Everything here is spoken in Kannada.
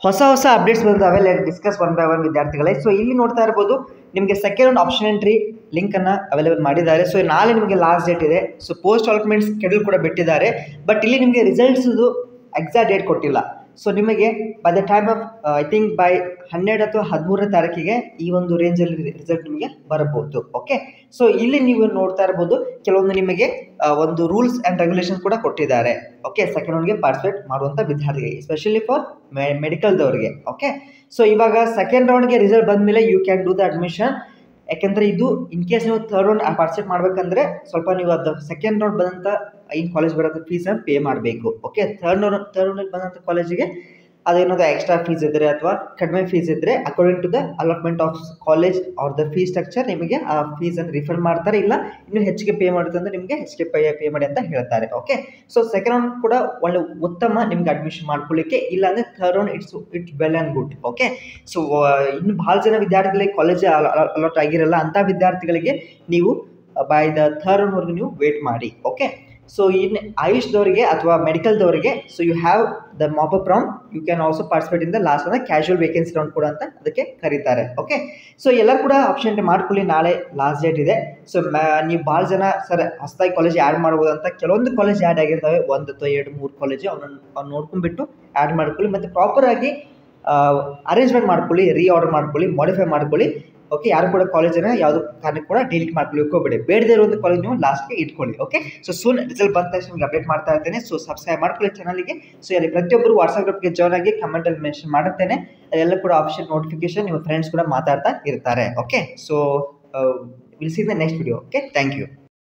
ಹೊಸ ಅಪ್ಡೇಟ್ಸ್ ಬಂದಾವೆ. Let discuss one by one ವಿದ್ಯಾರ್ಥಿಗಳೇ. ಸೊ ಇಲ್ಲಿ ನೋಡ್ತಾ ಇರ್ಬೋದು ನಿಮಗೆ ಸೆಕೆಂಡ್ ರೌಂಡ್ ಆಪ್ಷನ್ ಎಂಟ್ರಿ ಲಿಂಕನ್ನು ಅವೈಲೇಬಲ್ ಮಾಡಿದ್ದಾರೆ. ಸೊ ನಾಳೆ ನಿಮಗೆ ಲಾಸ್ಟ್ ಡೇಟ್ ಇದೆ. ಸೊ ಪೋಸ್ಟ್ ಅಲಾಟ್ಮೆಂಟ್ ಶೆಡ್ಯೂಲ್ ಕೂಡ ಬಿಟ್ಟಿದ್ದಾರೆ. ಬಟ್ ಇಲ್ಲಿ ನಿಮಗೆ ರಿಸಲ್ಟ್ಸ್ದು ಎಕ್ಸಾಕ್ಟ್ ಡೇಟ್ ಕೊಟ್ಟಿಲ್ಲ. ಸೊ ನಿಮಗೆ by the time of I think by 12 ಅಥವಾ 13ನೇ ತಾರೀಕಿಗೆ ಈ ಒಂದು ರೇಂಜಲ್ಲಿ ರಿಸಲ್ಟ್ ನಿಮಗೆ ಬರಬಹುದು. ಓಕೆ, ಸೊ ಇಲ್ಲಿ ನೀವು ನೋಡ್ತಾ ಇರ್ಬೋದು ಕೆಲವೊಂದು ನಿಮಗೆ ಒಂದು ರೂಲ್ಸ್ ಆ್ಯಂಡ್ ರೆಗ್ಯುಲೇಷನ್ಸ್ ಕೂಡ ಕೊಟ್ಟಿದ್ದಾರೆ. ಓಕೆ, ಸೆಕೆಂಡ್ ರೌಂಡ್ಗೆ ಪಾರ್ಟಿಸಿಪೇಟ್ ಮಾಡುವಂಥ ವಿದ್ಯಾರ್ಥಿಗಳಿಗೆ, ಎಸ್ಪೆಷಲಿ ಫಾರ್ ಮೆಡಿಕಲ್ದವರಿಗೆ. ಓಕೆ, ಸೊ ಇವಾಗ ಸೆಕೆಂಡ್ ರೌಂಡ್ಗೆ ರಿಸಲ್ಟ್ ಬಂದ ಮೇಲೆ you can do the admission. ಯಾಕೆಂದರೆ ಇದು ಇನ್ ಕೇಸ್ ನೀವು ಥರ್ಡ್ ರೌಂಡ್ ಪಾರ್ಟಿಸಿಪೇಟ್ ಮಾಡಬೇಕಂದ್ರೆ ಸ್ವಲ್ಪ ನೀವು ಅದು ಸೆಕೆಂಡ್ ರೌಂಡ್ ಬಂದಂಥ ಏನು ಕಾಲೇಜ್ ಬರೋದು ಫೀಸನ್ನು ಪೇ ಮಾಡಬೇಕು. ಓಕೆ, ಥರ್ಡ್ ರೌಂಡಲ್ಲಿ ಬಂದಂಥ ಕಾಲೇಜಿಗೆ ಅದೇನಾದ್ರು ಎಕ್ಸ್ಟ್ರಾ ಫೀಸ್ ಇದ್ದರೆ ಅಥವಾ ಕಡಿಮೆ ಫೀಸ್ ಇದ್ದರೆ according to the allotment of college or the fees structure ನಿಮಗೆ ಆ ಫೀಸನ್ನು ರಿಫಂಡ್ ಮಾಡ್ತಾರೆ. ಇಲ್ಲ ಇನ್ನೂ ಹೆಚ್ಚಿಗೆ ಪೇ ಮಾಡುತ್ತೆ ಅಂದರೆ ನಿಮಗೆ ಹೆಚ್ಚಿಗೆ ಪೇ ಮಾಡಿ ಅಂತ ಹೇಳ್ತಾರೆ. ಓಕೆ, ಸೊ ಸೆಕೆಂಡ್ ರೌಂಡ್ ಕೂಡ ಒಳ್ಳೆ ಉತ್ತಮ ನಿಮ್ಗೆ ಅಡ್ಮಿಷನ್ ಮಾಡ್ಕೊಳ್ಳಿಕ್ಕೆ. ಇಲ್ಲಾಂದರೆ third round it's well and good. Okay, so ಇನ್ನು ಭಾಳ ಜನ ವಿದ್ಯಾರ್ಥಿಗಳಿಗೆ ಕಾಲೇಜ್ ಅಲಾಟ್ ಆಗಿರಲ್ಲ. ಅಂಥ ವಿದ್ಯಾರ್ಥಿಗಳಿಗೆ ನೀವು ಬೈ ದ ಥರ್ಡ್ ರೌಂಡ್ವರೆಗೂ ನೀವು ವೇಟ್ ಮಾಡಿ. ಓಕೆ, ಸೊ ಇನ್ ಆಯುಷ್ದವರಿಗೆ ಅಥವಾ ಮೆಡಿಕಲ್ದವರಿಗೆ so you have the mop up round, you can also participate in the last ಅಂದರೆ ಕ್ಯಾಶುವಲ್ ವೇಕೆನ್ಸಿ ರೌಂಡ್ ಕೂಡ ಅಂತ ಅದಕ್ಕೆ ಕರೀತಾರೆ. ಓಕೆ, ಸೊ ಎಲ್ಲರೂ ಕೂಡ ಆಪ್ಷನ್ ಮಾಡ್ಕೊಳ್ಳಿ, ನಾಳೆ ಲಾಸ್ಟ್ ಡೇಟ್ ಇದೆ. ಸೊ ನೀವು ಭಾಳ ಜನ ಸರ್ ಹೊಸದಾಗಿ ಕಾಲೇಜ್ ಆ್ಯಡ್ ಮಾಡ್ಬೋದು ಅಂತ, ಕೆಲವೊಂದು ಕಾಲೇಜ್ ಆ್ಯಡ್ ಆಗಿರ್ತವೆ, 1 ಅಥವಾ 2 3 ಕಾಲೇಜು ಅವ್ನು ನೋಡ್ಕೊಂಡ್ಬಿಟ್ಟು ಆ್ಯಡ್ ಮಾಡ್ಕೊಳ್ಳಿ. ಮತ್ತು ಪ್ರಾಪರಾಗಿ ಅರೇಂಜ್ಮೆಂಟ್ ಮಾಡ್ಕೊಳ್ಳಿ, ಆರ್ಡರ್ ಮಾಡ್ಕೊಳ್ಳಿ, ಮಾಡಿಫೈ ಮಾಡ್ಕೊಳ್ಳಿ. ಓಕೆ, ಯಾರು ಕೂಡ ಕಾಲೇಜನ್ನು ಯಾವುದೋ ಕಾರಣಕ್ಕೆ ಕೂಡ ಡಿಲೀಟ್ ಮಾಡ್ಕೊಳ್ಳಿ ಹೋಗಬೇಡಿ. ಬೇಡದೇ ಇರುವಂಥ ಕಾಲೇಜ್ ನೀವು ಲಾಸ್ಟ್ಗೆ ಇಟ್ಕೊಳ್ಳಿ. ಓಕೆ, ಸೊ ಸೂನ್ ರಿಸಲ್ಟ್ ಬಂದ ತಕ್ಷಣ ನಿಮಗೆ ಅಪ್ಡೇಟ್ ಮಾಡ್ತಾ ಇರ್ತೇನೆ. ಸೊ ಸಬ್ಸ್ಕ್ರೈಬ್ ಮಾಡ್ಕೊಳ್ಳಿ ಚಾನಲ್ಗೆ. ಸೊ ಅಲ್ಲಿ ಪ್ರತಿಯೊಬ್ಬರು ವಾಟ್ಸಪ್ ಗ್ರೂಪ್ಗೆ ಜಾಯ್ನ್ ಆಗಿ ಕಮೆಂಟಲ್ಲಿ ಮೆನ್ಷನ್ ಮಾಡುತ್ತೇನೆ. ಅದೆಲ್ಲ ಕೂಡ ಆಪ್ಷನ್ ನೋಟಿಫಿಕೇಶನ್ ನಿಮ್ಮ ಫ್ರೆಂಡ್ಸ್ ಕೂಡ ಮಾತಾಡ್ತಾ ಇರ್ತಾರೆ. Okay, so will see the next video. Okay, thank you.